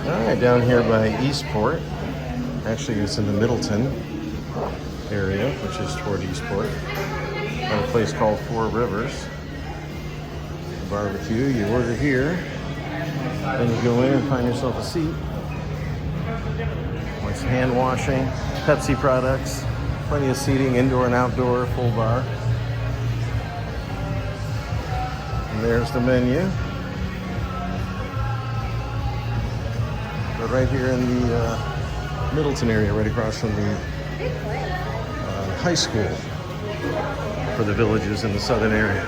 All right, down here by Eastport. Actually, it's in the Middleton area, which is toward Eastport. At a place called Four Rivers. Barbecue, you order here, then you go in and find yourself a seat. With hand washing, Pepsi products, plenty of seating, indoor and outdoor, full bar. And there's the menu. But right here in the Middleton area, right across from the high school for the villages in the southern area.